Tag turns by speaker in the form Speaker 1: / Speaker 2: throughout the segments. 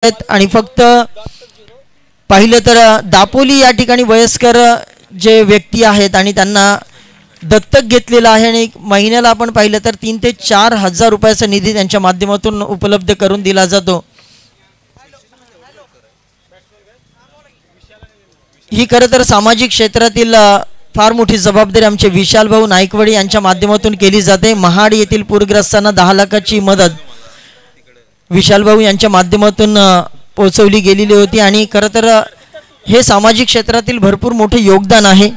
Speaker 1: आणि फक्त पाहिलं तर दापोली या ठिकाणी वयस्कर जे व्यक्ती आहेत आणि त्यांना दत्तक घेतलेलं आहे आणि महिन्याला आपण पाहिलं तर 3 ते 4 हजार रुपयाचा निधी त्यांच्या माध्यमातून उपलब्ध करून दिला जातो। ही खरं तर सामाजिक क्षेत्रातील फार मोठी जबाबदारी आमचे विशाल भाऊ नाईकवाडी यांच्या माध्यमातून केली जाते। महाड येथील पूरग्रस्तांना 10 लाखाची मदत विशाल भाऊ यांच्या माध्यमातून पोहोचवली गेलेली होती आणि खरं तर हे सामाजिक क्षेत्रातील भरपूर मोठे योगदान आहे।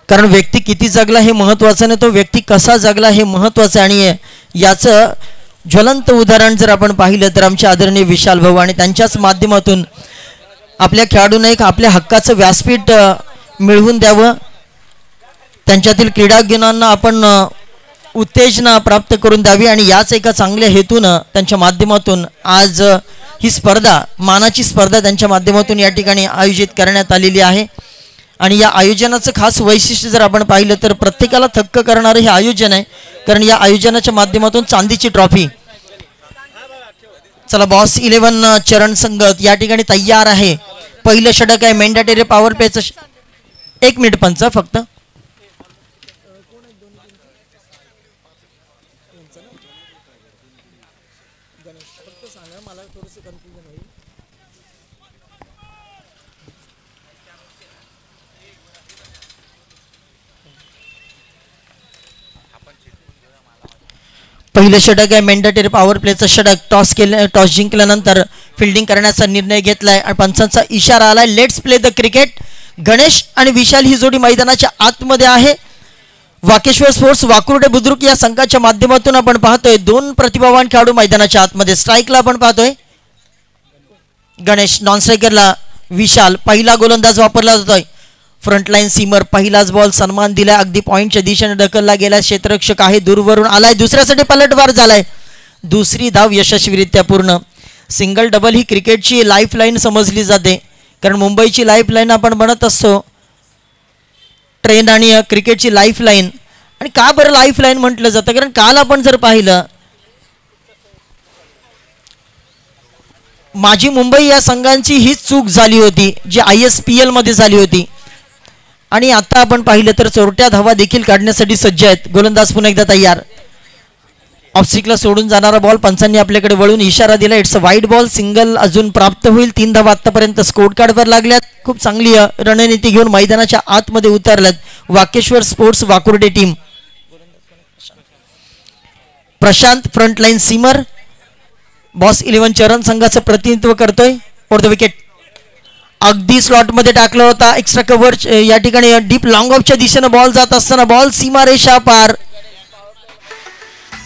Speaker 1: कारण व्यक्ती किती जगला हे महत्त्वाचं नाही, तो व्यक्ती कसा जगला हे महत्त्वाचं आणि याचं ज्वलंत उदाहरण जर आपण पाहिलं तर आमचे आदरणीय विशाल भाऊ आणि त्यांच्याच माध्यमातून आपल्या खेळाडूंना एक आपल्या हक्काचं व्यासपीठ मिळवून द्यावं, त्यांच्यातील क्रीडागुणांना आपण उत्तेजना प्राप्त करून द्यावी आणि याच एका चांगल्या हेतूनं त्यांच्या माध्यमातून आज ही स्पर्धा मानाची स्पर्धा त्यांच्या माध्यमातून या ठिकाणी आयोजित करण्यात आलेली आहे। आणि या आयोजनाचं खास वैशिष्ट्य जर आपण पाहिलं तर प्रत्येकाला थक्क करणारं हे आयोजन आहे, कारण या आयोजनाच्या माध्यमातून चांदीची ट्रॉफी। चला बॉस 11 चरण संगत या ठिकाणी तयार आहे। पहिलं षटक आहे मेंढाटेरे पॉवर प्लेचं 1 मिनिट पंच फक्त पहिलं षटक आहे मेंढाटेरे पॉवर प्लेचं षटक। टॉस जिंकल्यानंतर फिल्डिंग करण्याचा निर्णय घेतलाय आणि पंचांचा इशारा आलाय let's play the cricket. Ganesh आणि विशाल ही जोडी मैदानाच्या आतमध्ये आहे। वाकेश्वर स्पोर्ट्स वाकुर्डे बुद्रुक या संघाच्या माध्यमातून आपण पाहतोय 2 प्रतिभावान खेळाडू मैदानाच्या आतमध्ये। स्ट्राईकला आपण पाहतोय गणेश, नॉन स्ट्रायकरला विशाल। पहिला गोलंदाज वापरला जातोय फ्रंटलाईन सीमर। पहिलाच बॉल सन्मान दिलाय, अगदी पॉइंटच्या दिशेने ढकलला गेला, क्षेत्ररक्षक आहे दूरवरून आलाय, दुसऱ्यासाठी पलटवार झालाय, दुसरी धाव यशस्वीरित्या पूर्ण। सिंगल डबल ही क्रिकेटची लाईफलाईन समजली जाते, कारण मुंबईची लाईफलाईन आपण म्हणत असतो ट्रेन आणि क्रिकेटची लाईफलाईन। आणि का बरं लाईफलाईन म्हटलं जातं, कारण काल आपण जर पाहिलं माझी मुंबई या संघांची हीच चूक झाली होती जी ISPL मध्ये झाली होती आणि आता आपण पाहिलं तर चोरट्या धावा देखील काढण्यासाठी सज्ज आहेत। गोलंदाज पुन्हा एकदा तयार, ऑफस्टिकला सोडून जाणारा बॉल पंचांनी आपल्याकडे वळून इशारा दिला it's a wide ball. Single अजून प्राप्त होईल, 3 धावा आतापर्यंत स्कोर कार्डवर लागल्यात। खूप चांगली रणनीती घेऊन मैदानाच्या आतमध्ये उतरल्यात Wakeshwar sports Wakurde team. Prashant frontline seamer boss 11 चरण संघाचं प्रतिनिधित्व करतोय फॉर द विकेट। अगदी स्लॉट मध्ये टाकला होता, एक्स्ट्रा कव्हर या ठिकाणी डीप लॉंग ऑफच्या दिशेने बॉल जात असताना बॉल सीमा रेषा पार,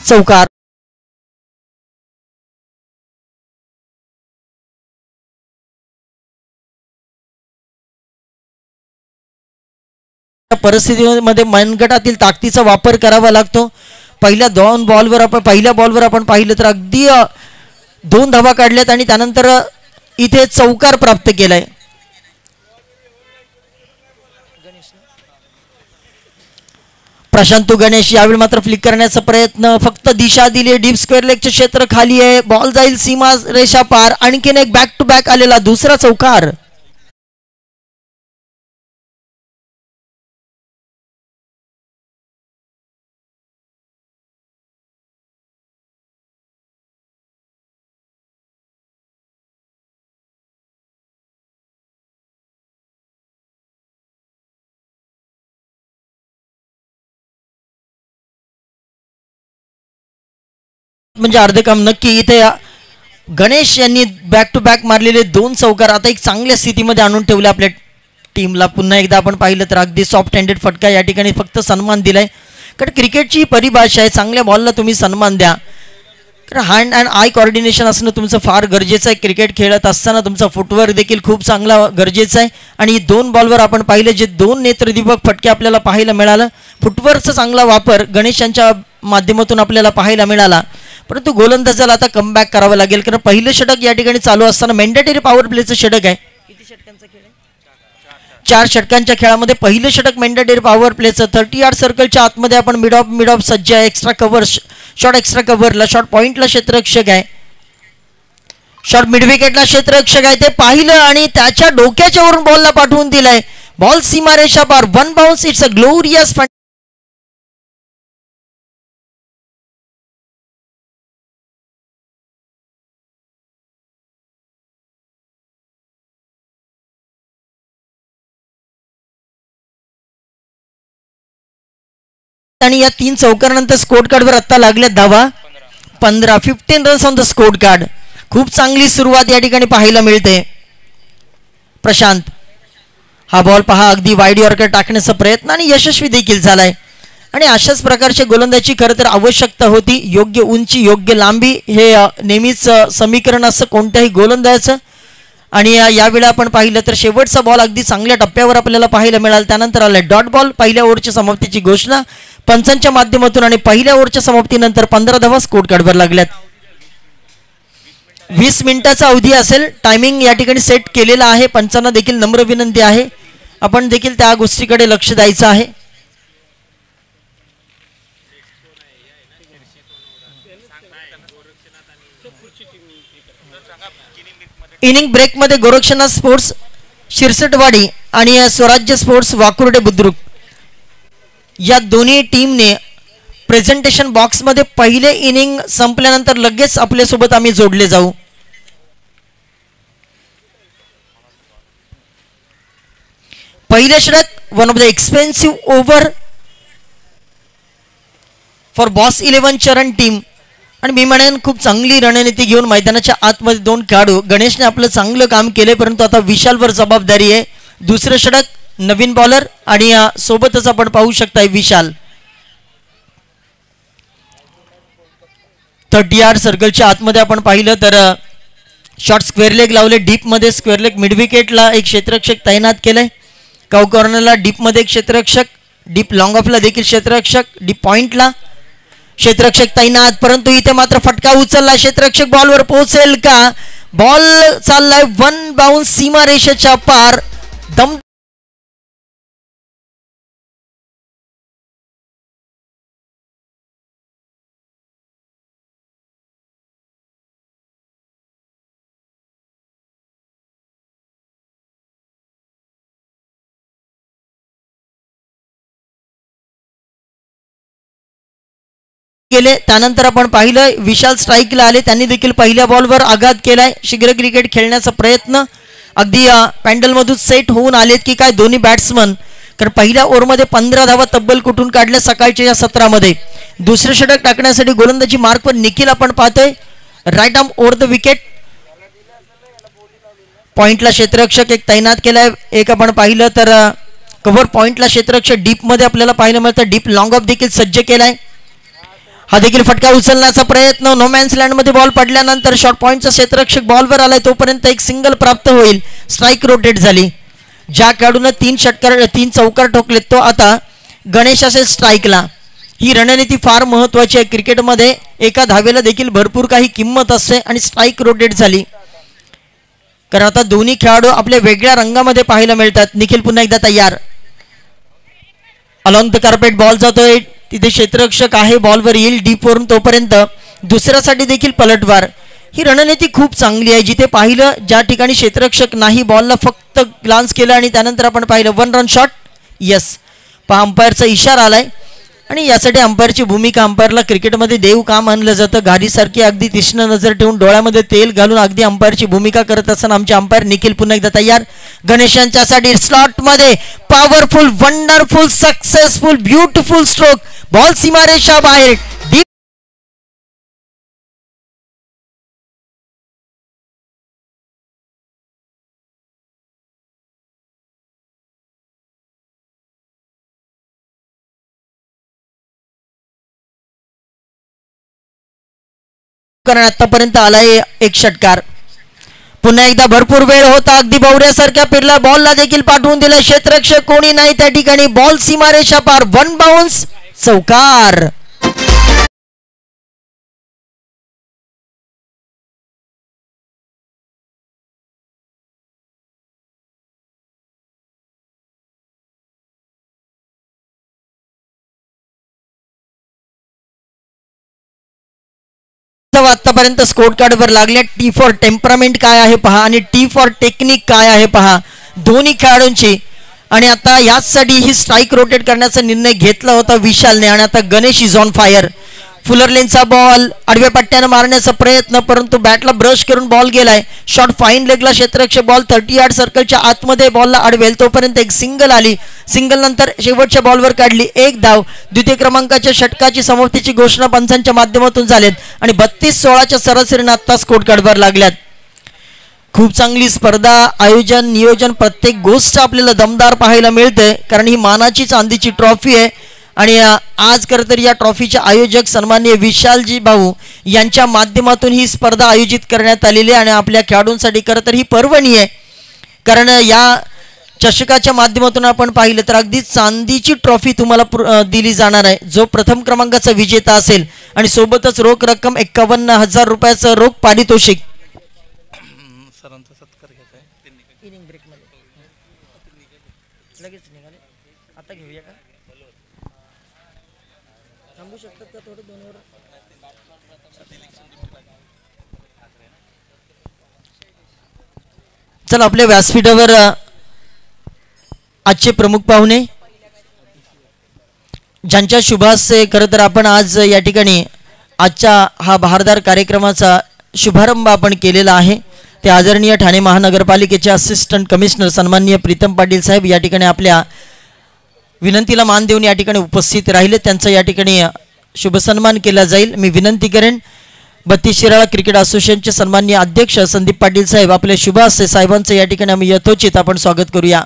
Speaker 1: चौकार। परिस्थितीमध्ये मनगटातील ताकदीचा वापर करावा लागतो। पहिल्या बॉलवर आपण पाहिलं तर अगदी 2 धावा काढल्यात आणि त्यानंतर इथे चौकार प्राप्त केलाय। प्रशांत गणेश यावेळी मात्र फ्लिक करण्याचा प्रयत्न, फक्त दिशा दिली, डीप स्क्वेअर लेगचे क्षेत्र खाली आहे, बॉल जाईल सीमा रेषा पार। आणखीन एक बॅक टू बॅक आलेला दुसरा चौकार। म्हणजे अर्धे काम नक्की इथे गणेश यांनी बॅक टू बॅक मारलेले 2 चौकार आता एक चांगल्या स्थितीमध्ये आणून ठेवले आपल्या टीमला। पुन्हा एकदा आपण पाहिलं तर अगदी सॉफ्ट हँडेड फटका या ठिकाणी फक्त सन्मान दिलाय, कारण क्रिकेटची परिभाषा आहे चांगल्या बॉलला तुम्ही सन्मान द्या, कारण हँड अँड आय कोऑर्डिनेशन असणं तुमचं फार गरजेचं आहे। क्रिकेट खेळत असताना तुमचा फुटवर्क देखील खूप चांगला गरजेचा आहे आणि 2 बॉलवर आपण पाहिलं जे 2 नेत्रदीपक फटके आपल्याला पाहायला मिळालं, फुटवर्कचा चांगला वापर गणेशांच्या माध्यमातून आपल्याला पाहायला मिळाला। परंतु गोलंदाजाला आता कमबॅक करावं लागेल, कारण पहिलं षटक या ठिकाणी चालू असताना मेंढाटेरे पॉवर प्लेचं षटक आहे। किती षटकांचा खेळ आहे? 4 षटकांच्या खेळामध्ये पहिलं षटक मेंढाटेरे पॉवर प्लेचं। 30 यार्ड सर्कलच्या आतमध्ये आपण मिड ऑफ सज्ज आहे। एक्स्ट्रा कव्हर शॉट, एक्स्ट्रा कव्हरला शॉट पॉइंटला क्षेत्ररक्षक आहे। शॉट मिड विकेटला क्षेत्ररक्षक आहे ते पाहिलं आणि त्याच्या डोक्याच्या वरून बॉलला पाठवून दिलाय. बॉल सीमारेषा पार. 1 बाउन्स. इट्स अ ग्लोरियस आणि या 3 चौकारानंतर स्कोर कार्डवर आत्ता लागल्या धावा. 15 runs on the score card. खूप चांगली सुरुवात या ठिकाणी पाहायला मिळते. प्रशांत हा बॉल पहा अगदी वाईड यॉर्कर टाकण्याचा प्रयत्न आणि यशस्वी देखील झालाय. आणि अशाच प्रकारच्या गोलंदाजी खरं तर आवश्यकता होती. योग्य उंची योग्य लांबी हे नेहमीच समीकरण असं कोणत्याही गोलंदाजाचं. आणि यावेळी आपण पाहिलं तर शेवटचा बॉल अगदी चांगल्या टप्प्यावर आपल्याला पाहायला मिळाला. त्यानंतर आला डॉट बॉल. पहिल्या ओव्हरच्या समाप्तीची घोषणा पंचांच्या माध्यमातून आणि पहिल्या ओव्हरच्या समाप्तीनंतर 15 धावा स्कोर कार्डवर लागल्यात. 20 मिनिटाचा अवधी असेल. टायमिंग या ठिकाणी सेट केलेला आहे. पंचांना देखील नम्र विनंती आहे आपण देखील त्या गोष्टीकडे लक्ष द्यायचं आहे. इनिंग ब्रेकमध्ये गोरक्षनाथ स्पोर्ट्स शिरसटवाडी आणि स्वराज्य स्पोर्ट्स वाकुर्डे बुद्रुक या दोन्ही टीमने प्रेझेंटेशन बॉक्समध्ये पहिले इनिंग संपल्यानंतर लगेच आपल्यासोबत आम्ही जोडले जाऊ. पहिले षटक one of the expensive over for boss 11 चरण टीम. आणि मी म्हणेन खूप चांगली रणनीती घेऊन मैदानाच्या आतमध्ये 2 खेळाडू. गणेशने आपलं चांगलं काम केले परंतु आता विशालवर जबाबदारी आहे. दुसरं षटक नवीन बॉलर आणि सोबतच आपण पाहू शकता विशाल 30 यार्ड सर्कलच्या आतमध्ये आपण पाहिलं तर शॉर्ट स्क्वेअर लेग लावले. डीपमध्ये स्क्वेअर लेग मिड विकेटला एक क्षेत्ररक्षक तैनात केलंय. काऊ कॉर्नरला डीपमध्ये एक क्षेत्ररक्षक. डीप लॉंग ऑफला देखील क्षेत्ररक्षक. डीप पॉइंटला क्षेत्ररक्षक तैनात. परंतु इथे मात्र फटका उचलला. क्षेत्ररक्षक बॉलवर पोहोचेल का. बॉल चाललाय 1 बाउन्स सीमारेषेच्या पार. दम केले. त्यानंतर आपण पाहिलं विशाल स्ट्राईकला आले. त्यांनी देखील पहिल्या बॉलवर आघात केलाय. शीघ्र क्रिकेट खेळण्याचा प्रयत्न अगदी पॅन्डलमधून सेट होऊन आलेत की काय दोन्ही बॅट्समन. कारण पहिल्या ओव्हरमध्ये 15 धावा तब्बल कुठून काढल्या सकाळच्या या सत्रामध्ये. दुसरं षटक टाकण्यासाठी गोलंदाजी मार्कवर निखिल आपण पाहतोय. Right arm over the wicket. पॉइंटला क्षेत्ररक्षक एक तैनात केलाय. एक आपण पाहिलं तर कव्हर पॉइंटला क्षेत्ररक्षक डीपमध्ये आपल्याला पाहायला मिळतं. डीप लॉंग ऑफ देखील सज्ज केलाय. हा देखील फटका उचलण्याचा प्रयत्न. नो मॅन्स लँडमध्ये बॉल पडल्यानंतर शॉर्ट पॉईंटचा क्षेत्ररक्षक बॉलवर आलाय तोपर्यंत एक सिंगल प्राप्त होईल. स्ट्राईक रोटेट झाली. ज्या खेळाडून 3 चौकार ठोकलेत तो आता गणेश असेल स्ट्राईकला. ही रणनीती फार महत्वाची आहे क्रिकेटमध्ये. एका धावेला देखील भरपूर काही किंमत असते आणि स्ट्राईक रोटेट झाली कारण आता दोन्ही खेळाडू आपल्या वेगळ्या रंगामध्ये पाहायला मिळतात. निखिल पुन्हा एकदा तयार. अलॉंग द कार्पेट बॉल जातोय. तिथे क्षेत्ररक्षक आहे. बॉलवर येईल डीपवरून तोपर्यंत दुसऱ्यासाठी देखील पलटवार. ही रणनीती खूप चांगली आहे. जिथे पाहिलं ज्या ठिकाणी क्षेत्ररक्षक नाही बॉलला फक्त ग्लान्स केलं आणि त्यानंतर आपण पाहिलं 1 रन शॉट. यस पहा अंपायरचा इशारा आलाय आणि यासाठी अंपायरची भूमिका. अंपायरला क्रिकेटमध्ये देव काम आणलं जातं. गाडीसारखी अगदी तीक्ष्ण नजर ठेवून डोळ्यामध्ये तेल घालून अगदी अंपायरची भूमिका करत असताना आमचे अंपायर निखिल पुन्हा एकदा तयार. गणेश यांच्यासाठी स्लॉटमध्ये powerful wonderful successful beautiful stroke. Ball सीमारेषा बाहेर. डीप आतापर्यंत आलाय एक षटकार. पुन्हा एकदा भरपूर वेळ होता. अगदी बावऱ्यासारख्या फिरला. बॉलला देखील पाठवून दिला. क्षेत्ररक्षक कोणी नाही त्या ठिकाणी. बॉल सीमारेषा पार. 1 बाउन्स चौकार. आतापर्यंत स्कोर कार्डवर लागल्या. टी फॉर टेम्परामेंट काय आहे पहा आणि टी फॉर टेक्निक काय आहे पहा दोन्ही खेळाडूंची. आणि आता याचसाठी ही स्ट्राईक रोटेट करण्याचा निर्णय घेतला होता विशालने. आणि आता Ganesh is on fire. Fuller लेनचा बॉल आडव्या पट्ट्यानं मारण्याचा प्रयत्न, परंतु बॅटला ब्रश करून बॉल गेलाय. शॉट फाईन लेगला क्षेत्ररक्षक बॉल 30 यार्ड सर्कलच्या आतमध्ये बॉलला अडवेल तोपर्यंत एक सिंगल आली. सिंगल नंतर शेवटच्या बॉलवर काढली एक धाव. द्वितीय क्रमांकाच्या षटकाची समाप्तीची घोषणा पंचांच्या माध्यमातून झालेत आणि 32-16च्या सरासरीनं आत्ता स्कोर कार्डवर लागल्यात. खूप चांगली स्पर्धा, आयोजन, नियोजन, प्रत्येक गोष्ट आपल्याला दमदार पाहायला मिळते, कारण ही मानाची चांदीची ट्रॉफी आहे. आणि आज खरं तर या ट्रॉफीचे आयोजक सन्माननीय विशालजी भाऊ यांच्या माध्यमातून ही स्पर्धा आयोजित करण्यात आलेली आहे. आणि आपल्या खेळाडूंसाठी खरं तर ही पर्वणी आहे, कारण या चषकाच्या माध्यमातून आपण पाहिलं तर अगदी चांदीची ट्रॉफी तुम्हाला दिली जाणार आहे. जो प्रथम क्रमांकाचा विजेता असेल आणि सोबतच रोख रक्कम 51,000 रुपयाचं रोख पारितोषिक. लगेच निघाले आता घेऊया का? थांबू शकतात का थोडं 2 ओव्हर? चला आपल्या व्यासपीठावर आजचे प्रमुख पाहुणे ज्यांच्या शुभास्ते खरं तर आपण आज या ठिकाणी आजच्या हा बहारदार कार्यक्रमाचा शुभारंभ आपण केलेला आहे. ते आदरणीय ठाणे महानगरपालिकेचे असिस्टंट कमिशनर सन्माननीय प्रीतम पाटील साहेब या ठिकाणी आपल्या विनंतीला मान देऊन या ठिकाणी उपस्थित राहिले. त्यांचा या ठिकाणी शुभसन्मान केला जाईल. मी विनंती करेन 32 शिराळा क्रिकेट असोसिएशनचे सन्माननीय अध्यक्ष संदीप पाटील साहेब आपले शुभ हस्ते साहेबांचं या ठिकाणी आम्ही यथोचित आपण स्वागत करूया.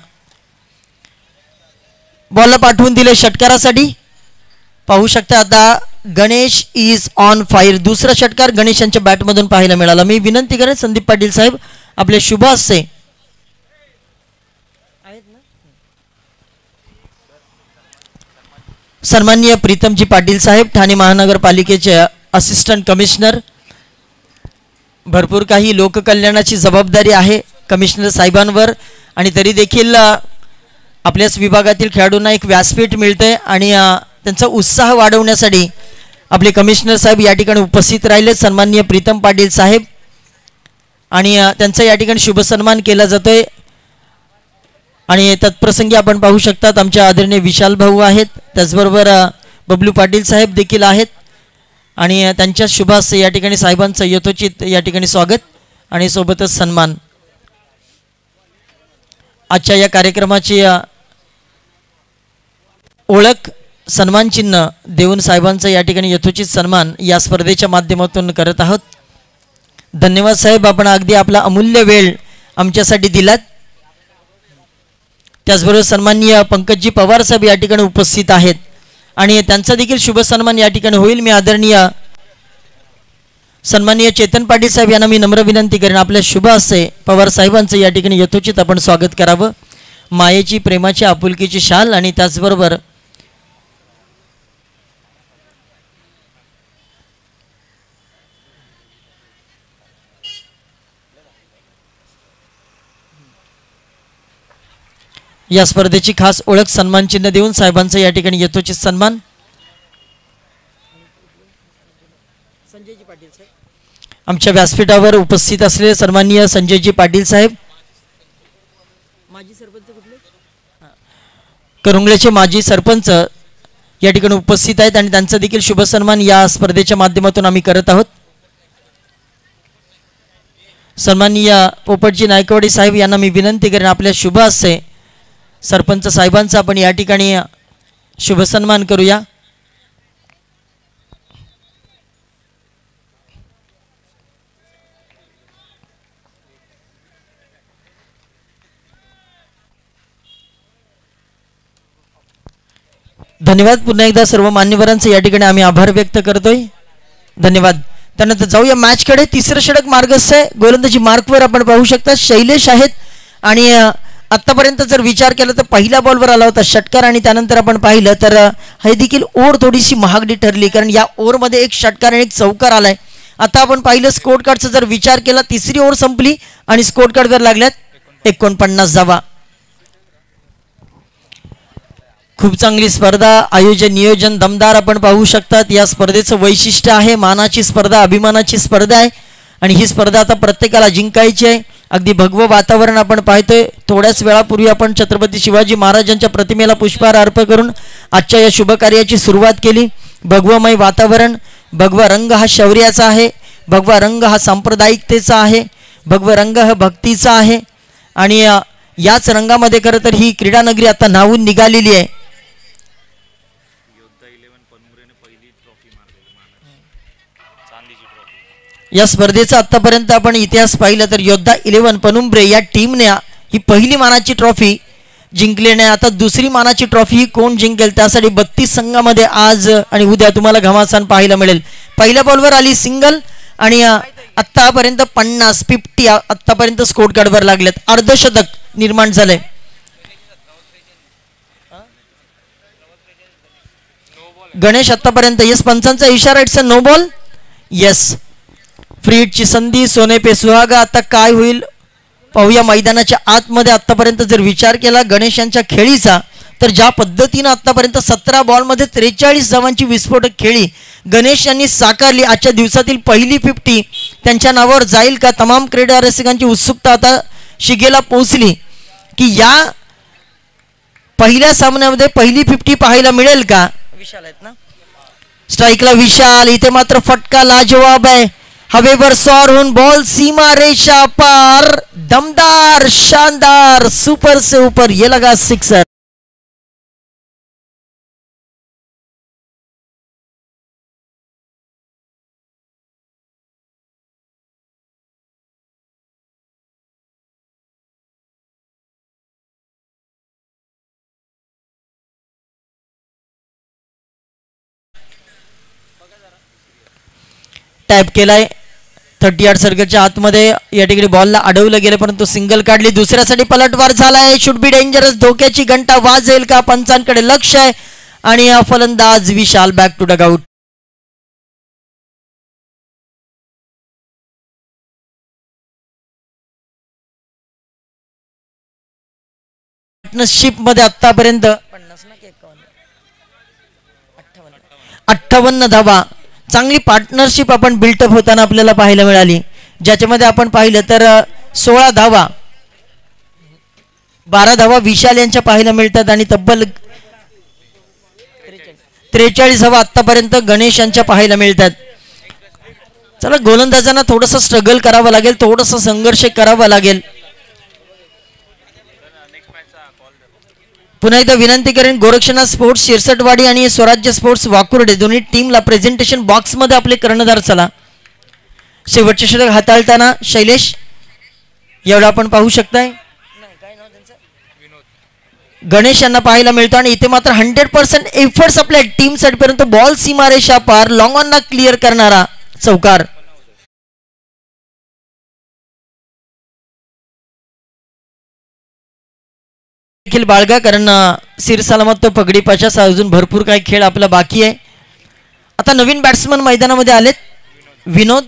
Speaker 1: बॉलला पाठवून दिले षटकारासाठी. पाहू शकता आता गणेश इज ऑन फायर. दुसरा षटकार गणेशांच्या बॅटमधून पाहायला मिळाला. मी विनंती करेन संदीप पाटील साहेब आपले शुभ हस्ते. सन्माननीय प्रीतमजी पाटील साहेब ठाणे महानगरपालिकेचे असिस्टंट कमिशनर. भरपूर काही लोककल्याणाची जबाबदारी आहे कमिशनर साहेबांवर, आणि तरी देखील आपल्याच विभागातील खेळाडूंना एक व्यासपीठ मिळते आणि त्यांचा उत्साह वाढवण्यासाठी आपले कमिशनर साहेब या ठिकाणी उपस्थित राहिले सन्माननीय प्रीतम पाटील साहेब, आणि त्यांचा या ठिकाणी शुभसन्मान केला जातोय. आणि तत्प्रसंगी आपण पाहू शकतात आमच्या आदरणीय विशाल भाऊ आहेत, त्याचबरोबर बबलू पाटील साहेब देखील आहेत, आणि त्यांच्या शुभास्ते या ठिकाणी साहेबांचं यथोचित या ठिकाणी स्वागत आणि सोबतच सन्मान. आजच्या या कार्यक्रमाची ओळख सन्मान चिन्ह देऊन साहेबांचा या ठिकाणी यथोचित सन्मान या स्पर्धेच्या माध्यमातून करत आहोत. धन्यवाद साहेब, आपण अगदी आपला अमूल्य वेळ आमच्यासाठी दिलात. त्याचबरोबर सन्माननीय पंकजजी पवार साहेब या ठिकाणी उपस्थित आहेत आणि त्यांचा देखील शुभ सन्मान या ठिकाणी होईल. मी आदरणीय सन्माननीय चेतन पाटील साहेब यांना मी नम्र विनंती करेन आपल्या शुभ हस्ते पवार साहेबांचं या ठिकाणी यथोचित आपण स्वागत करावं. मायेची, प्रेमाची, आपुलकीची शाल आणि त्याचबरोबर या स्पर्धेची खास ओळख सन्मान चिन्ह देऊन साहेबांचं या ठिकाणी यथोचित सन्मान. आमच्या व्यासपीठावर उपस्थित असलेले सन्माननीय संजयजी पाटील साहेब, माजी सरपंच कुठले, करुंगळेचे माजी सरपंच या ठिकाणी उपस्थित आहेत आणि त्यांचा देखील शुभ सन्मान या स्पर्धेच्या माध्यमातून आम्ही करत आहोत. सन्माननीय पोपटजी नायकवाडी साहेब यांना मी विनंती करेन आपल्या शुभ हस्ते सरपंच साहेबांचा आपण या ठिकाणी शुभ सन्मान करूया. धन्यवाद. पुन्हा एकदा सर्व मान्यवरांचे या ठिकाणी आम्ही आभार व्यक्त करतोय. धन्यवाद. त्यानंतर जाऊया मॅचकडे. तिसरं षटक मार्गस्थ आहे. गोलंदाजी मार्कवर आपण पाहू शकता शैलेश आहेत आणि आत्तापर्यंत जर विचार केला तर पहिल्या बॉलवर आला होता षटकार आणि त्यानंतर आपण पाहिलं तर हे देखील ओव्हर थोडीशी महागडी ठरली, कारण या ओव्हरमध्ये एक षटकार आणि एक चौकार आलाय. आता आपण पाहिलं स्कोर कार्डचा जर विचार केला, तिसरी ओव्हर संपली आणि स्कोर कार्डवर लागल्यात 49 धावा. खूप चांगली स्पर्धा, आयोजन नियोजन दमदार आपण पाहू शकतात. या स्पर्धेचं वैशिष्ट्य आहे मानाची स्पर्धा, अभिमानाची स्पर्धा आहे आणि ही स्पर्धा आता प्रत्येकाला जिंकायची आहे. अगदी भगवं वातावरण आपण पाहतोय. थोड्याच वेळापूर्वी आपण छत्रपती शिवाजी महाराजांच्या प्रतिमेला पुष्पहार अर्पण करून आजच्या या शुभ कार्याची सुरुवात केली. भगवमय वातावरण, भगवा रंग हा शौर्याचा आहे, भगवा रंग हा सांप्रदायिकतेचा आहे, भगवा रंग हा भक्तीचा आहे आणि याच रंगामध्ये खरं तर ही क्रीडा नगरी आता न्हावून निघालेली आहे. या स्पर्धेचा आतापर्यंत आपण इतिहास पाहिला तर योद्धा 11 पनुंब्रे या टीमने ही पहिली मानाची ट्रॉफी जिंकली नाही. आता दुसरी मानाची ट्रॉफी ही कोण जिंकेल त्यासाठी 32 संघामध्ये आज आणि उद्या तुम्हाला घमासान पाहायला मिळेल. पहिल्या बॉलवर आली सिंगल आणि आत्तापर्यंत 50 आत्तापर्यंत स्कोर कार्डवर लागलेत. अर्धशतक निर्माण झालंय. गणेश आत्तापर्यंत येस पंचांचा इशारा, it's a no ball. Yes, free हिटची संधी, सोने पे सुहागा. आता काय होईल पाहूया. मैदानाच्या आतमध्ये आत्तापर्यंत जर विचार केला गणेश यांच्या खेळीचा तर ज्या पद्धतीनं आत्तापर्यंत 17 बॉलमध्ये 43 धावांची विस्फोटक खेळी गणेश यांनी साकारली. आजच्या दिवसातील पहिली 50 त्यांच्या नावावर जाईल का? तमाम क्रीडा रसिकांची उत्सुकता आता शिगेला पोहोचली की या पहिल्या सामन्यामध्ये पहिली 50 पाहायला मिळेल का? विशाल आहेत ना स्ट्राईकला, विशाल. इथे मात्र फटका लाजवाब आहे. हवेवर सॉर होऊन बॉल सीमा रेषा पार. दमदार, शानदार, सुपर से ऊपर, ये लगा सिक्सर. टॅप केलाय 30 यार्ड सर्कलच्या आतमध्ये. या ठिकाणी बॉलला अडवलं गेलं परंतु सिंगल काढली. दुसऱ्यासाठी पलटवार झालाय. Should be dangerous. धोक्याची घंटा वाजेल का? पंचांकडे लक्ष आहे आणि फलंदाज विशाल बॅक टू डगआउट. पार्टनरशिप मध्ये आतापर्यंत 58 धावा. चांगली पार्टनरशिप आपण बिल्टअप होताना आपल्याला पाहायला मिळाली, ज्याच्यामध्ये आपण पाहिलं तर 16 धावा 12 धावा विशाल यांच्या पाहायला मिळतात आणि तब्बल 43 धावा आतापर्यंत गणेश यांच्या पाहायला मिळतात. चला, गोलंदाजांना थोडंसं स्ट्रगल करावं लागेल, थोडंसं संघर्ष करावा लागेल. पुन्हा एकदा विनंती करेन, गोरक्षनाथ स्पोर्ट्स शिरसटवाडी आणि स्वराज्य स्पोर्ट्स वाकुर्डे दोन्ही टीमला प्रेझेंटेशन बॉक्समध्ये आपले कर्णधार चला. शेवटचे षटक हाताळताना शैलेश एवढा आपण पाहू शकताय गणेश यांना पाहायला मिळतो आणि इथे मात्र 100% एफर्ट्स आपल्या टीम साईडपर्यंत बॉल सीमारेषा पार लॉंग ऑन ना क्लिअर करणारा चौकार. देखील बाळगा, कारण सिरसालामत तो पगडी पाशाचा अजून भरपूर काही खेळ आपला बाकी आहे. आता नवीन बॅट्समन मैदानामध्ये आलेत. विनोद,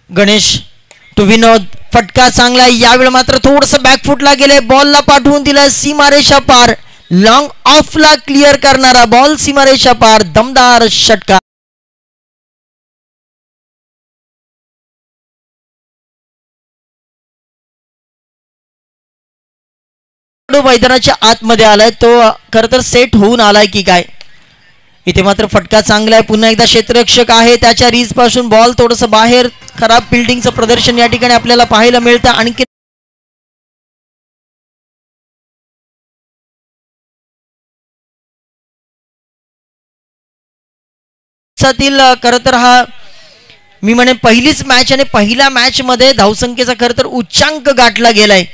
Speaker 1: गणेश टू विनोद. फटका चांगला आहे. यावेळी मात्र थोडंसं बॅकफुटला गेले. बॉलला पाठवून दिला सीमारेषा पार. लॉंग ऑफला क्लिअर करणारा बॉल सीमारेषा पार. दमदार षटकार. मैदानाच्या आतमध्ये आलाय तो खरं तर सेट होऊन आलाय की काय. इथे मात्र फटका चांगला आहे. पुन्हा एकदा क्षेत्ररक्षक आहे, त्याच्या रीज पासून बॉल थोडंसं बाहेर. खराब फिल्डिंगचं प्रदर्शन या ठिकाणी आपल्याला पाहायला मिळतं. आणखी खरं तर हा मी म्हणे पहिलीच मॅच आणि पहिल्या मॅच मध्ये धावसंख्येचा खरं तर उच्चांक गाठला गेलाय.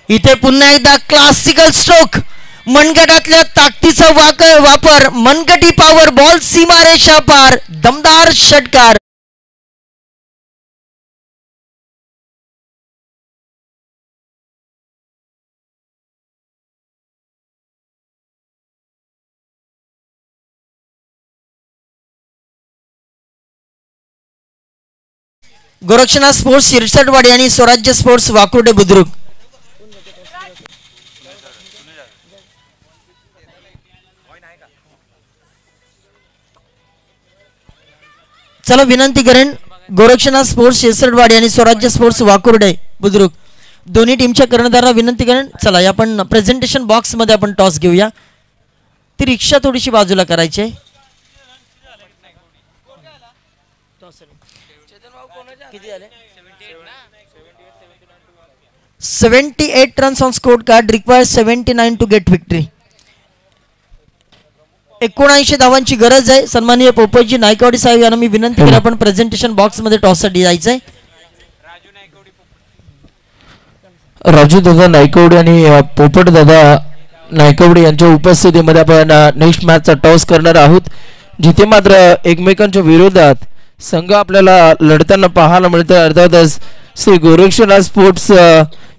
Speaker 1: इथे पुन्हा एकदा क्लासिकल स्ट्रोक, मनगटातल्या ताकदीचा वापर, मनगटी पॉवर, बॉल सीमारेषा पार. दमदार षटकार. गोरक्षनाथ स्पोर्ट्स शिरसटवाडी आणि स्वराज्य स्पोर्ट्स वाकुर्डे बुद्रुक. चला विनंती करेन गोरक्षनाथ स्पोर्ट्स शेसरवाडी आणि स्वराज्य स्पोर्ट्स वाकुर्डे बुद्रुक दोन्ही टीमच्या कर्णधारांना विनंती करेन. चला आपण प्रेझेंटेशन बॉक्समध्ये आपण टॉस घेऊया. ती रिक्षा थोडीशी बाजूला करायची आहे. 78 runs on scorecard, requires 79 to get victory. 79 धावांची गरज आहे. सन्माननीय पोपटजी नायकवाडी साहेब यांना मी विनंती केली आपण प्रेझेंटेशन बॉक्स मध्ये टॉस साठी जायचंय.
Speaker 2: राजू दादा नायकवडी आणि पोपट दादा नायकवडी यांच्या उपस्थितीमध्ये आपण नेक्स्ट मॅचचा टॉस करणार आहोत, जिथे मात्र एकमेकांच्या विरोधात संघ आपल्याला लढताना पाहायला मिळतं. अर्थातच श्री गोरक्षनाथ स्पोर्ट्स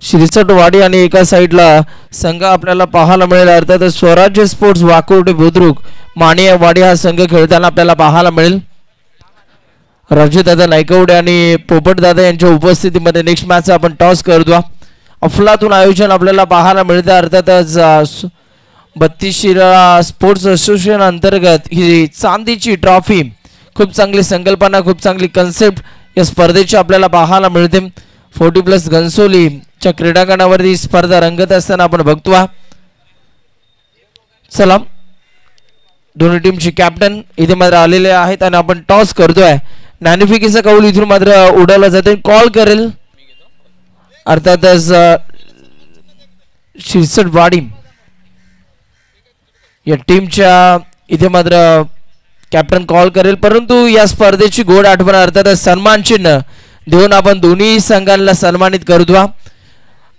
Speaker 2: शिरसटवाडी आणि एका साईडला संघ आपल्याला पाहायला मिळेल. अर्थातच स्वराज्य स्पोर्ट्स वाकुर्डे बुद्रुक माणियावाडी हा संघ खेळताना आपल्याला पाहायला मिळेल. राजूदादा नायकवडे आणि पोपटदादा यांच्या उपस्थितीमध्ये नेक्स्ट मॅचचा आपण टॉस करतो. अफलातून आयोजन आपल्याला पाहायला मिळतं. अर्थातच 32 शिराळा स्पोर्ट्स असोसिएशन अंतर्गत ही चांदीची ट्रॉफी, खूप चांगली संकल्पना, खूप चांगली कन्सेप्ट या स्पर्धेची आपल्याला पाहायला मिळते. 40+ घनसोलीच्या क्रीडांगणावरती स्पर्धा रंगत असताना आपण बघतो. चला दोन्ही टीमचे कॅप्टन इथे मात्र आलेले आहेत आणि आपण टॉस करतोय. नाणेफेकीचा कौल इथून मात्र उडवला जाते. कॉल करेल अर्थातच शिरसटवाडी या टीमच्या इथे मात्र कॅप्टन कॉल करेल. परंतु या स्पर्धेची गोड आठवण अर्थातच सन्मान चिन्ह देऊन आपण दोन्ही संघांना सन्मानित करतो.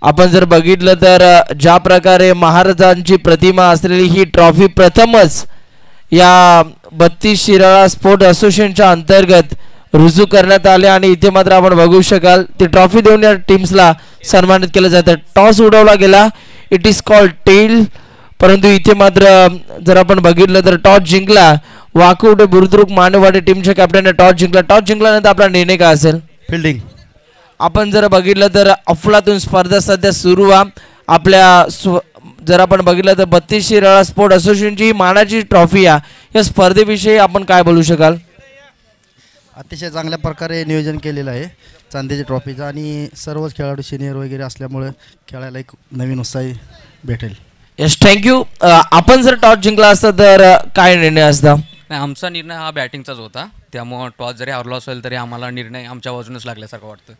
Speaker 2: आपण जर बघितलं तर ज्या प्रकारे महाराजांची प्रतिमा असलेली ही ट्रॉफी प्रथमच या 32 शिराळा स्पोर्ट असोसिएशनच्या अंतर्गत रुजू करण्यात आले आणि इथे मात्र आपण बघू शकाल ती ट्रॉफी देऊन या टीम्सला सन्मानित केलं जातं. टॉस उडवला गेला, इट इज कॉल्ड टेल. परंतु इथे मात्र जर आपण बघितलं तर टॉस जिंकला वाकुर्डे बुद्रुक माणियावाडी टीमच्या कॅप्टनने टॉस जिंकला. टॉस जिंकल्यानंतर आपला निर्णय काय असेल?
Speaker 3: फिल्डिंग.
Speaker 2: आपण जर बघितलं तर अफलातून स्पर्धा सध्या सुरू आहे आपल्या. जर आपण बघितलं तर 32 शिराळा स्पोर्ट असोसिएशनची मानाची ट्रॉफी आहे. या स्पर्धेविषयी आपण काय बोलू शकाल?
Speaker 3: अतिशय चांगल्या प्रकारे नियोजन केलेलं आहे चांदीच्या ट्रॉफीचं आणि सर्वच खेळाडू सिनियर वगैरे असल्यामुळे खेळायला एक नवीन उत्साह भेटेल.
Speaker 2: Yes, thank you. आपण जर टॉस जिंकला असता तर काय निर्णय असता?
Speaker 4: नाही, आमचा निर्णय हा बॅटिंगचाच होता, त्यामुळं टॉस जरी हरलो असेल तरी आम्हाला निर्णय आमच्या बाजूनच लागल्यासारखं वाटतं.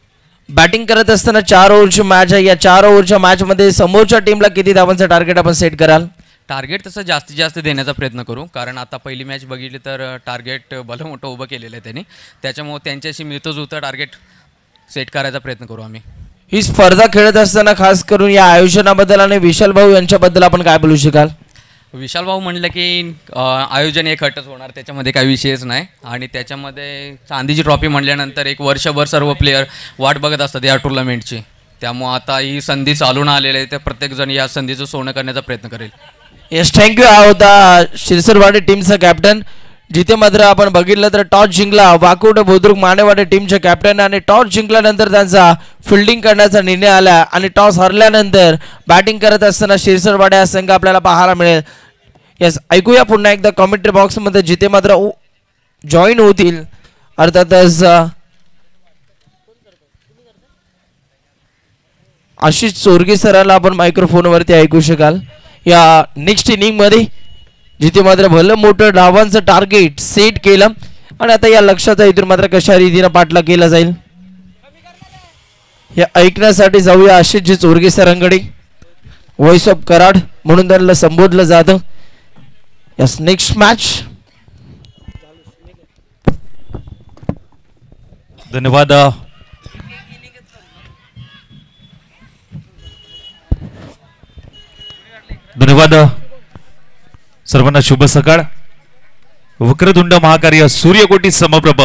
Speaker 2: बॅटिंग करत असताना 4 ओव्हरची मॅच आहे. या 4 ओव्हरच्या मॅचमध्ये समोरच्या टीमला किती धावांचं टार्गेट आपण सेट कराल?
Speaker 4: टार्गेट तसं जास्तीत जास्त देण्याचा प्रयत्न करू, कारण आता पहिली मॅच बघितली तर टार्गेट भलं मोठं उभं केलेलं आहे त्यांनी, त्याच्यामुळे त्यांच्याशी मिळतं टार्गेट सेट करायचा प्रयत्न करू आम्ही.
Speaker 2: ही स्पर्धा खेळत असताना खास करून या आयोजनाबद्दल आणि विशाल भाऊ यांच्याबद्दल आपण काय बोलू शकाल?
Speaker 4: विशाल भाऊ म्हणलं की आयोजन एक हटच होणार, त्याच्यामध्ये काही विषयच नाही. आणि त्याच्यामध्ये चांदीची ट्रॉफी म्हणल्यानंतर एक वर्षभर सर्व प्लेयर वाट बघत असतात या टुर्नामेंटची, त्यामुळं आता ही संधी चालून आलेली आहे, तर प्रत्येकजण या संधीचं सोनं करण्याचा प्रयत्न करेल.
Speaker 2: Yes, thank you. हा होता शिरसटवाडी टीमचा कॅप्टन, जिथे मात्र आपण बघितलं तर टॉस जिंकला वाकुर्डे बुद्रुक माणियावाडी टीमच्या कॅप्टन आणि टॉस जिंकल्यानंतर त्यांचा फिल्डिंग करण्याचा निर्णय आला आणि टॉस हरल्यानंतर बॅटिंग करत असताना शिरसटवाडी हा संघ आपल्याला पाहायला मिळेल. येस, ऐकूया पुन्हा एकदा कॉमेंट्री बॉक्समध्ये जिथे मात्र जॉईन होतील. अर्थातच आशिष चोरगे सरांना आपण मायक्रोफोनवरती ऐकू शकाल या नेक्स्ट इनिंगमध्ये, जिथे मात्र भलं मोठं धावांचं टार्गेट सेट केलं आणि आता या लक्षाचा इथून मात्र कशा रीतीनं पाठला केला जाईल हे ऐकण्यासाठी जाऊया आशिषजी चोरगे सरांकडे. व्हॉइस ऑफ कराड म्हणून त्यांना संबोधलं जातं. Yes, next match.
Speaker 5: धन्यवाद. धन्यवाद सर्वांना. शुभ सकाळ. वक्रतुंड महाकार्य सूर्यकोटी समप्रभ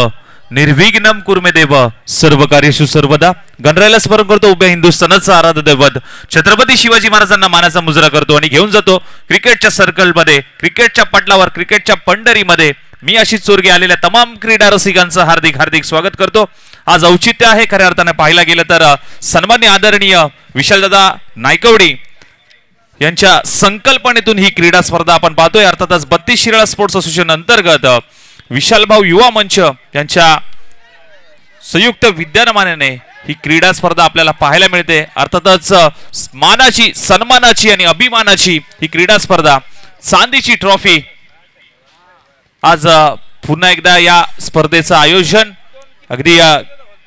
Speaker 5: निर्विघ्नम कुर्मे देव सर्व कार्येषु सर्वदा. गणरायाला स्मरण करतो, उभ्या हिंदुस्थानाचा आराध्य दैवत छत्रपती शिवाजी महाराजांना मानाचा मुजरा करतो आणि घेऊन जातो क्रिकेटच्या सर्कलमध्ये, क्रिकेटच्या पटलावर, क्रिकेटच्या पंढरीमध्ये. मी आशिष चोरगे आलेल्या तमाम क्रीडा रसिकांचं हार्दिक हार्दिक स्वागत करतो. आज औचित्य आहे खऱ्या अर्थाने पाहायला गेलं तर सन्मान्य आदरणीय विशालदादा नायकवडी यांच्या संकल्पनेतून ही क्रीडा स्पर्धा आपण पाहतोय. अर्थातच 32 शिराळा स्पोर्ट्स असोसिएशन अंतर्गत विशाल भाऊ युवा मंच यांच्या संयुक्त विद्यमानाने ही क्रीडा स्पर्धा आपल्याला पाहायला मिळते. अर्थातच मानाची, सन्मानाची आणि अभिमानाची ही क्रीडा स्पर्धा, चांदीची ट्रॉफी. आज पुन्हा एकदा या स्पर्धेचं आयोजन, अगदी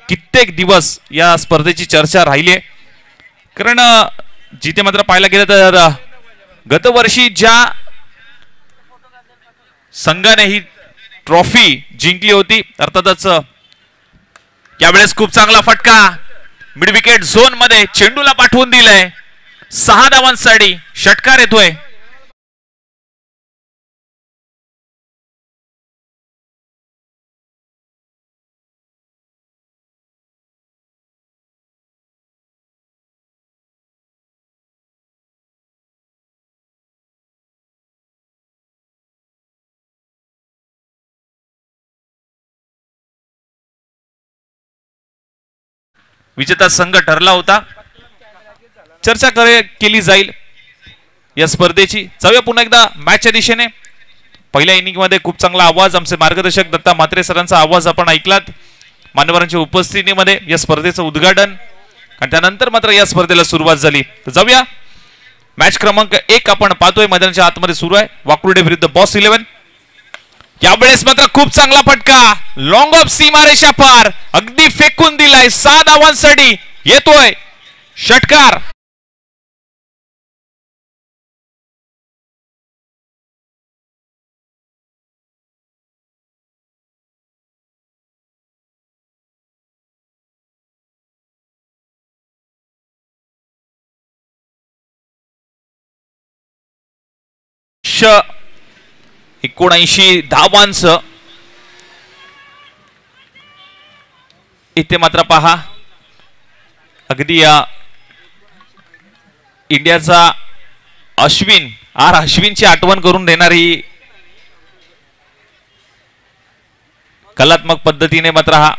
Speaker 5: कित्येक दिवस या स्पर्धेची चर्चा राहिली आहे. कारण जिथे मात्र पाहायला गेलं तर गतवर्षी ज्या संघाने ही ट्रॉफी जिंकली होती, अर्थातच यावेळेस खूप चांगला फटका मिड विकेट झोन मध्ये चेंडूला पाठवून दिलाय. 6 धावांसाठी षटकार येतोय. विजेता संघ ठरला होता. चर्चा केली जाईल या स्पर्धेची. जाऊया पुन्हा एकदा मॅचच्या दिशेने. पहिल्या इनिंग मध्ये खूप चांगला आवाज, आमचे मार्गदर्शक दत्ता म्हात्रे सरांचा आवाज आपण ऐकलात. मान्यवरांच्या उपस्थितीमध्ये या स्पर्धेचं उद्घाटन आणि त्यानंतर मात्र या स्पर्धेला सुरुवात झाली. तर जाऊया मॅच क्रमांक 1 आपण पाहतोय, मैदानाच्या आतमध्ये सुरू आहे. वाकुर्डे विरुद्ध बॉस 11. यावेळेस मात्र खूप चांगला फटका, लॉंग ऑफ सीमारेषा पार, अगदी फेकून दिलाय. 6 धावांसाठी येतोय षटकार. श 79 धावांचं इथे मात्र पहा, अगदी इंडियाचा अश्विनची आठवण करून देणारी कलात्मक पद्धतीने मात्र हा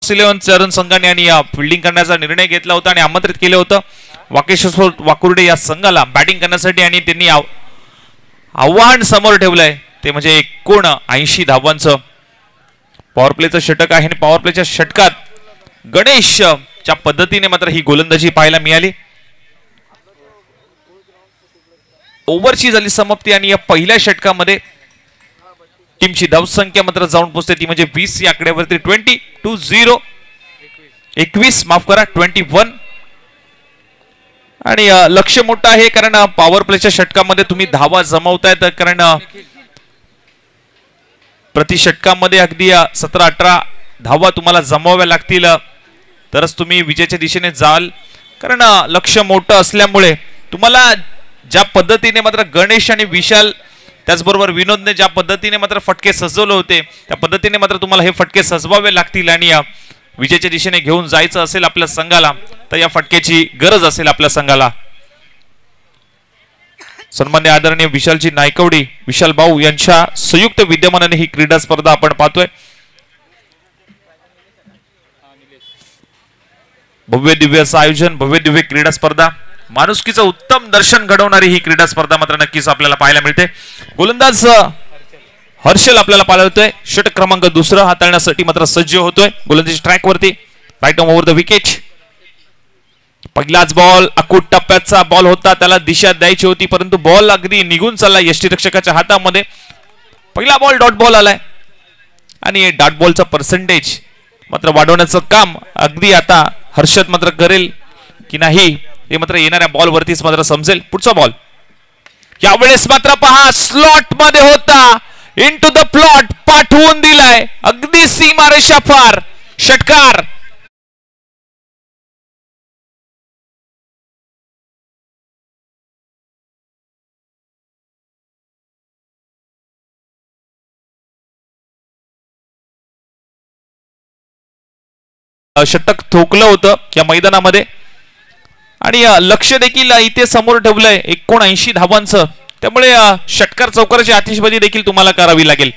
Speaker 5: तरुण संघाने आणि फिल्डिंग करण्याचा निर्णय घेतला होता आणि आमंत्रित केले होतं वाकेश्वर वाकुर्डे या संघाला बॅटिंग करण्यासाठी. आणि त्यांनी आव्हान समोर ठेवलंय ते म्हणजे 79 धावांचं पॉवर प्लेचं षटक आहे. आणि पॉवर प्लेच्या षटकात गणेशच्या पद्धतीने मात्र ही गोलंदाजी पाहायला मिळाली. ओव्हरची झाली समाप्ती आणि या पहिल्या षटकामध्ये टीमची धावसंख्या मात्र जाऊन पोहोचते ती म्हणजे 20 या आकड्यावरती. 21 माफ करा, 21. आणि लक्ष मोठं आहे कारण पॉवर प्लेच्या षटकामध्ये तुम्ही धावा जमवतायत. कारण प्रति षटकामध्ये अगदी 17-18 धावा तुम्हाला जमवाव्या लागतील, तरच तुम्ही विजयाच्या दिशेने जाल. कारण लक्ष मोठं असल्यामुळे तुम्हाला ज्या पद्धतीने मात्र गणेश आणि विशाल त्याचबरोबर विनोदने ज्या पद्धतीने मात्र फटके सजवले होते त्या पद्धतीने मात्र तुम्हाला हे फटके सजवावे लागतील. आणि विजयाच्या दिशेने घेऊन जायचं असेल आपल्या संघाला तर या फटक्याची गरज असेल आपल्या संघाला. सन्मान्य आदरणीय विशालजी नायकवडी, विशाल भाऊ यांच्या संयुक्त विद्यमानाने ही क्रीडा स्पर्धा आपण पाहतोय. भव्य दिव्य असं आयोजन, भव्य दिव्य क्रीडा स्पर्धा, माणुसकीचं उत्तम दर्शन घडवणारी ही क्रीडा स्पर्धा मात्र नक्कीच आपल्याला पाहायला मिळते. गोलंदाज हर्षल आपल्याला पाहायला होतोय. षटक क्रमांक 2 हाताळण्यासाठी मात्र सज्ज होतोय. गोलंदाजी ट्रॅक वरती, राईट ओव्हर द विकेट. पहिलाच बॉल अकूट टप्प्याचा बॉल होता, त्याला दिशा द्यायची होती परंतु बॉल अगदी निघून चालला यष्टीरक्षकाच्या हातामध्ये. पहिला बॉल डॉट बॉल आलाय आणि डॉट बॉलचा पर्सेंटेज मात्र वाढवण्याचं काम अगदी आता हर्षद मात्र करेल की नाही हे मात्र येणाऱ्या बॉल वरतीच मात्र समजेल. पुढचा बॉल यावेळेस मात्र पहा, स्लॉट मध्ये होता, इनटू द प्लॉट पाठवून दिलाय, अगदी सीमारेषा पार षटकार. षटक ठोकलं होतं या मैदानामध्ये आणि लक्ष देखील इथे समोर ठेवलंय 79 धावांचं. त्यामुळे षटकार चौकाराची आतिषबाजी देखील तुम्हाला करावी लागेल.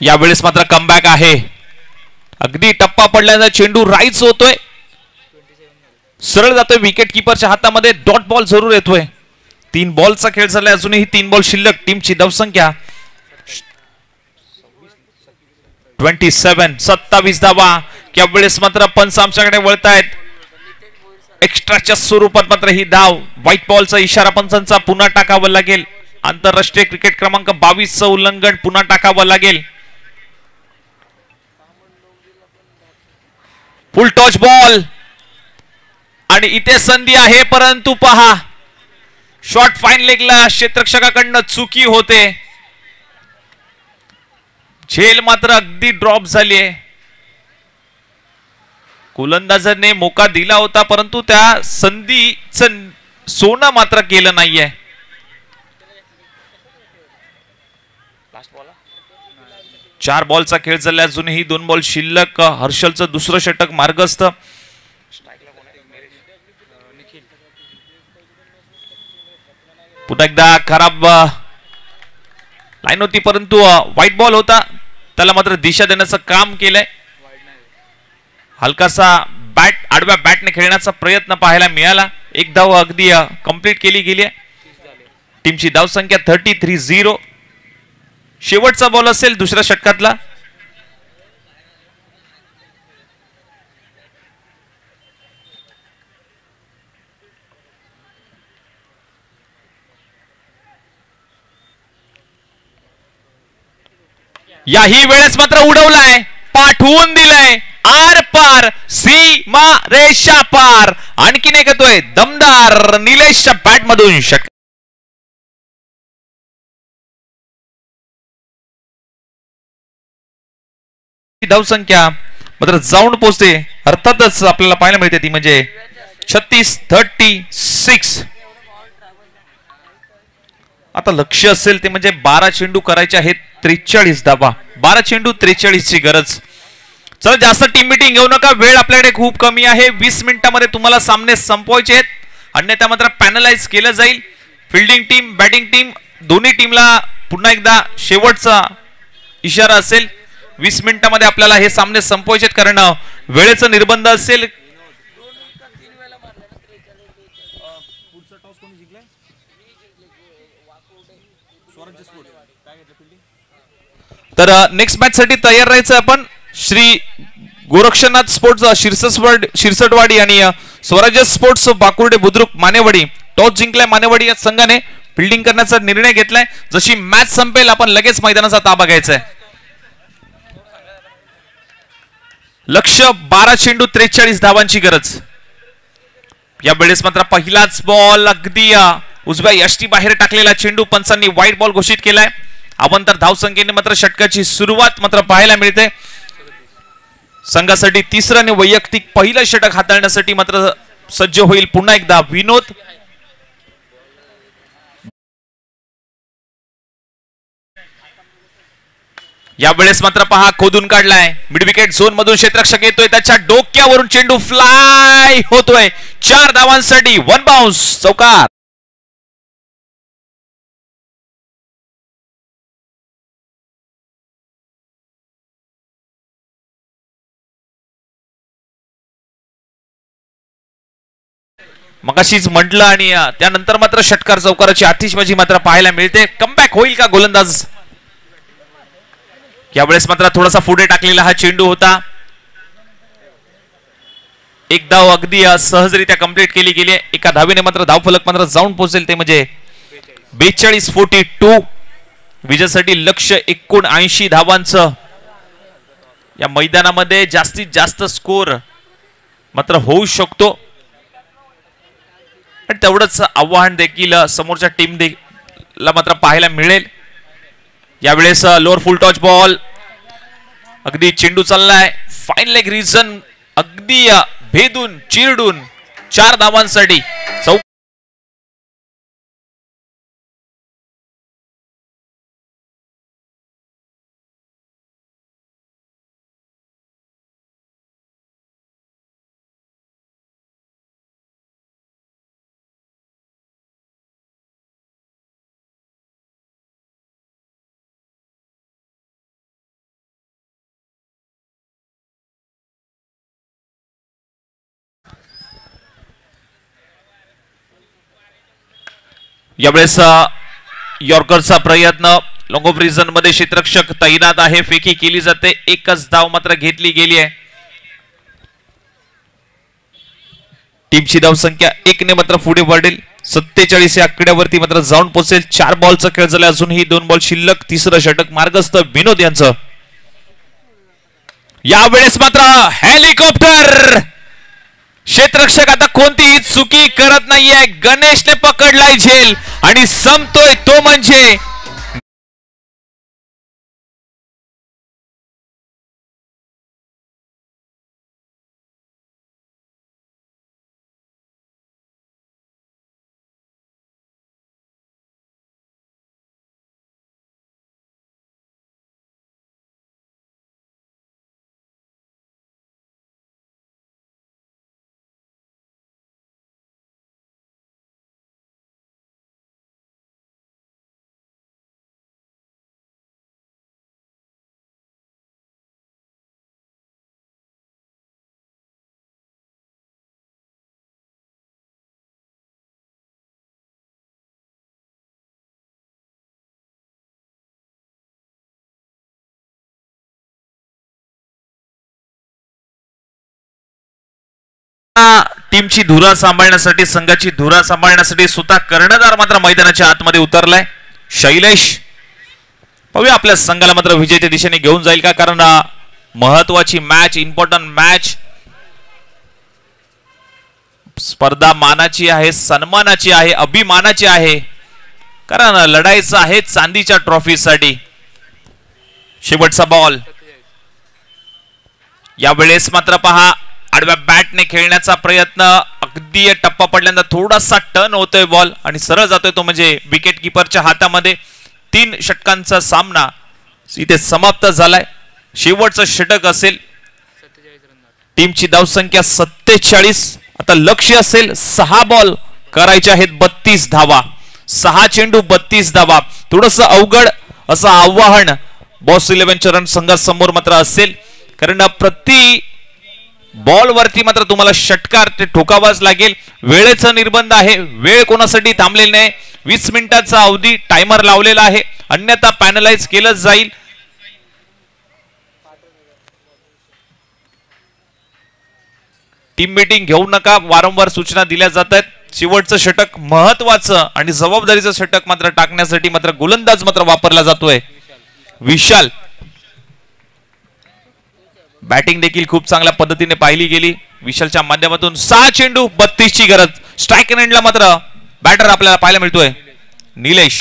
Speaker 5: यावेळेस मात्र कमबॅक आहे. अगदी टप्पा पडल्याचा चेंडू राईज होतोय, सरळ जातोय विकेट किपरच्या हातामध्ये. डॉट बॉल जरूर येतोय. 3 बॉलचा खेळ झालाय, अजूनही 3 बॉल शिल्लक. टीमची धावसंख्या 27 धावा. यावेळेस मात्र पंच आमच्याकडे वळतायत. एक्स्ट्राच्या स्वरूपात मात्र ही धाव. व्हाईट बॉलचा इशारा पंचांचा पुन्हा टाकावा लागेल. आंतरराष्ट्रीय क्रिकेट क्रमांक 22चं उल्लंघन पुन्हा टाकावं लागेल. फुल टॉच बॉल आणि इथे संधी आहे, परंतु पहा शॉट फाईन लेगला क्षेत्ररक्षकाकडनं चुकी होते. झेल मात्र अगदी ड्रॉप झाली आहे. गोलंदाजाने मोका दिला होता, परंतु त्या संधीचं सोनं मात्र केलं नाहीये. 4 बॉलचा खेळ झाला, अजूनही 2 बॉल शिल्लक. हर्षलचं दुसरं षटक मार्गस्थ. पुन्हा एकदा खराब लाईन होती, परंतु व्हाईट बॉल होता, त्याला मात्र दिशा देण्याचं काम केलंय. हलकासा आडव्या बॅटने खेळण्याचा प्रयत्न पाहायला मिळाला. एक धाव अगदी कंप्लीट केली गेली आहे. टीमची धावसंख्या 33-0. शेवटचा बॉल असेल दुसऱ्या षटकातला. याही वेळेस मात्र उडवलाय, पाठवून दिलाय आर पार, सीमा रेषा पार. आणखीन एक येतोय दमदार निलेशच्या बॅट मधून षटक. धावसंख्या मात्र जाऊन पोहोचते. अर्थातच आपल्याला पाहायला मिळते ती म्हणजे 36-36. आता लक्ष असेल ते म्हणजे 12 चेंडू करायचे आहेत, 43 धावा. 12 चेंडू 43 ची गरज. चला जास्त टीम मीटिंग घेऊ नका, वेळ आपल्याकडे खूप कमी आहे. 20 मिनिटांमध्ये तुम्हाला सामने संपवायचे आहेत, अन्यथा मात्र पॅनलाइज केलं जाईल. फिल्डिंग टीम, बॅटिंग टीम दोन्ही टीमला पुन्हा एकदा शेवटचा इशारा असेल. 20 मिनिटांमध्ये आपल्याला हे सामने संपवायचे आहेत, कारण वेळेचा निर्बंध असेल. तर नेक्स्ट मॅच साठी तयार राहायचं आपण. श्री गोरक्षनाथ स्पोर्ट्स शिरसटवाडी आणि स्वराज्य स्पोर्ट्स बाकुर्डे बुद्रुक मानेवाडी टॉस जिंकलाय. मानेवाडी या संघाने फिल्डिंग करण्याचा निर्णय घेतलाय. जशी मॅच संपेल आपण लगेच मैदानाचा ताबा घ्यायचा आहे. लक्ष 12 चेंडू 43 धावांची गरज. या वेळेस मात्र पहिलाच बॉल अगदी उजव्या यष्टी बाहेर टाकलेला चेंडू पंचांनी व्हाईट बॉल घोषित केलाय. अवंतर धावसंख्येने मात्र षटकाची सुरुवात मात्र पाहायला मिळते. संघासाठी तिसरं आणि वैयक्तिक पहिलं षटक हाताळण्यासाठी मात्र सज्ज होईल पुन्हा एकदा विनोद. यावेळेस मात्र पहा खोदून काढलाय. मिड विकेट झोन मधून क्षेत्ररक्षक येतोय, त्याच्या डोक्यावरून चेंडू फ्लाय होतोय. 4 धावांसाठी 1 बाउन्स चौकार. मगाशीच म्हटलं आणि त्यानंतर मात्र षटकार चौकाराची आतिषबाजी मात्र पाहायला मिळते. कमबॅक होईल का गोलंदाज? यावेळेस मात्र थोडासा पुढे टाकलेला हा चेंडू होता. एक धाव अगदी सहजरित्या कंप्लीट केली गेली. एका धावेने मात्र धावफलक मात्र जाऊन पोहोचेल, ते म्हणजे 42-42. विजयासाठी लक्ष 79 धावांचं. या मैदानामध्ये जास्तीत जास्त स्कोर मात्र होऊ शकतो, पण तेवढंच आव्हान देखील समोरच्या टीम ला मात्र पाहायला मिळेल. यावेळेस लोअर फुल टॉच बॉल, अगदी चेंडू चाललाय फाईन लेग रिजन, अगदी भेदून चिरडून 4 धावांसाठी यावेळेस यॉर्करचा प्रयत्न, लॉंग ऑफ रिजन मध्ये क्षेत्ररक्षक तैनात आहे, फेकी केली जाते, एकच धाव मात्र घेतली गेली आहे. टीमची धावसंख्या 1 ने मात्र पुढे वाढेल, 47 या आकड्यावरती मात्र जाऊन पोहोचेल. 4 बॉलचा खेळ झाला, अजूनही 2 बॉल शिल्लक. तिसरं षटक मार्गस्थ विनोद यांचं. यावेळेस मात्र हेलिकॉप्टर, क्षेत्ररक्षक आता कोणतीही चुकी करत नाहीये. गणेशने पकडलाय झेल आणि संपतोय तो म्हणजे टीमची धुरा सांभाळण्यासाठी, संघाची धुरा सांभाळण्यासाठी स्वतः कर्णधार मात्र मैदानाच्या आतमध्ये उतरलाय. शैलेश, पाहूया आपल्या संघाला मात्र विजयाच्या दिशेने घेऊन जाईल का, कारण महत्वाची मॅच, इम्पॉर्टंट मॅच, स्पर्धा मानाची आहे, सन्मानाची आहे, अभिमानाची आहे, कारण लढायचं आहे चांदीच्या ट्रॉफीसाठी. शेवटचा बॉल. यावेळेस मात्र पहा, आडव्या बॅटने खेळण्याचा प्रयत्न, अगदी टप्पा पडल्यानंतर थोडासा टर्न होतोय बॉल आणि सरळ जातोय तो म्हणजे विकेट किपरच्या हातामध्ये. 3 षटकांचा सामना इथे समाप्त झालाय. शेवटचं षटक असेल. टीमची धावसंख्या 47. आता लक्ष असेल 6 बॉल करायचे आहेत 32 धावा, 6 चेंडू 32 धावा. थोडस अवघड असं आव्हान बॉस 11 चरण संघासमोर मात्र असेल, कारण प्रति बॉल वरती मात्र तुम्हाला षटकार ते ठोकावाच लागेल. वेळेचा निर्बंध आहे, वेळ कोणासाठी थांबलेली नाही. 20 मिनिटाचा अवधी टायमर लावलेला आहे, अन्यथा पॅनलाइज केलं जाईल. टीम मीटिंग घेऊ नका, वारंवार सूचना दिल्या जात आहेत. शेवटचं षटक महत्वाचं आणि जबाबदारीचं षटक मात्र टाकण्यासाठी मात्र गोलंदाज मात्र वापरला जातोय विशाल. बॅटिंग देखील खूप चांगल्या पद्धतीने पाहिली गेली विशालच्या माध्यमातून. 6 चेंडू 32 ची गरज. स्ट्राईक एंडला मात्र बॅटर आपल्याला पाहायला मिळतोय निलेश.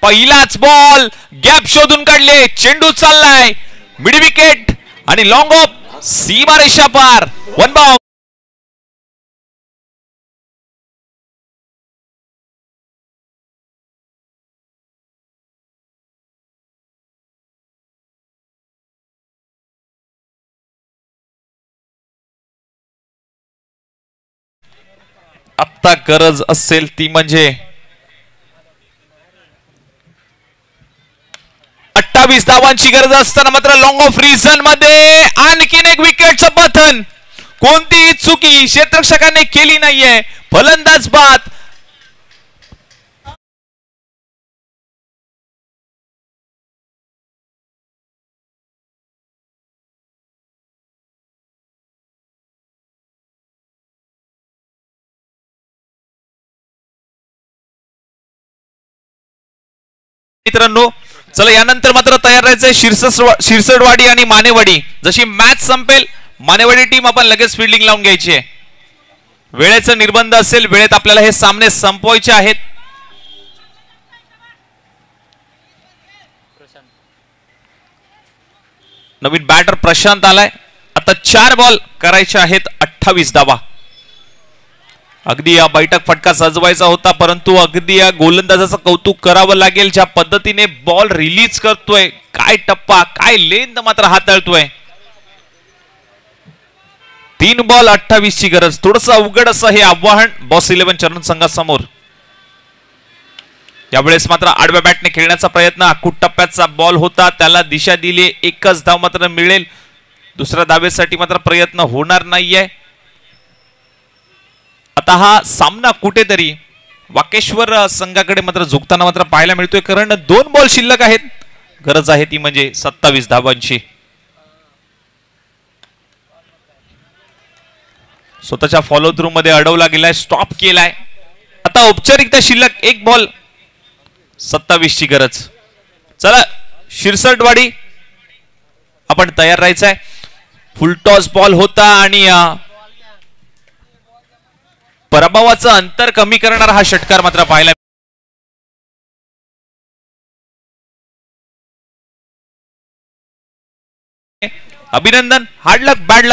Speaker 5: पहिलाच बॉल, गॅप शोधून काढले, चेंडू चाललाय मिड विकेट आणि लॉंग ऑफ, सीमारेषा पार, 1 बाउंड. आता गरज असेल ती म्हणजे 28 धावांची गरज असताना मात्र लॉंग ऑफ रिझन मध्ये आणखीन एक विकेटचं पतन. कोणतीही चुकी क्षेत्ररक्षकाने केली नाहीये. फलंदाज बाद. मित्रांनो, चला यानंतर मात्र तयार राहायचंय शिरसटवाडी आणि मानेवाडी. जशी मॅच संपेल मानेवाडी टीम आपण लगेच फील्डिंग लावून घ्यायची आहे. वेळेचा निर्बंध असेल, वेळेत आपल्याला हे सामने संपवायचे आहेत. नवीन बॅटर प्रशांत आलाय. आता 4 बॉल करायचे आहेत 28 धावा. अगदी या बैठक फटका सजवायचा होता, परंतु अगदी या गोलंदाजाचं कौतुक करावं लागेल. ज्या पद्धतीने बॉल रिलीज करतोय, काय टप्पा, काय लेंथ मात्र हाताळतोय. 3 बॉल 28 ची गरज. थोडस अवघड असं हे आव्हान बॉस 11 चरण संघासमोर. यावेळेस मात्र आडव्या बॅटने खेळण्याचा प्रयत्न. आखूट टप्प्याचा बॉल होता, त्याला दिशा दिली. एकच धाव मात्र मिळेल. दुसऱ्या धावेसाठी मात्र प्रयत्न होणार नाहीये. आता हा सामना कुठेतरी वाकेश्वर संघाकडे मात्र झुकताना मात्र पाहायला मिळतोय, कारण 2 बॉल शिल्लक आहेत. गरज आहे ती म्हणजे 27 धावांची. स्वतःच्या फॉलो थ्रू मध्ये अडवला गेलाय, स्टॉप केलाय. आता औपचारिकता शिल्लक 1 बॉल, 27 ची गरज. चला शिरसटवाडी आपण तयार राहायचंय. फुलटॉस बॉल होता आणि पराभवाचं अंतर कमी करणारा हा षटकार मात्र पाहायला. अभिनंदन. हार्ड लक, बॅड लक.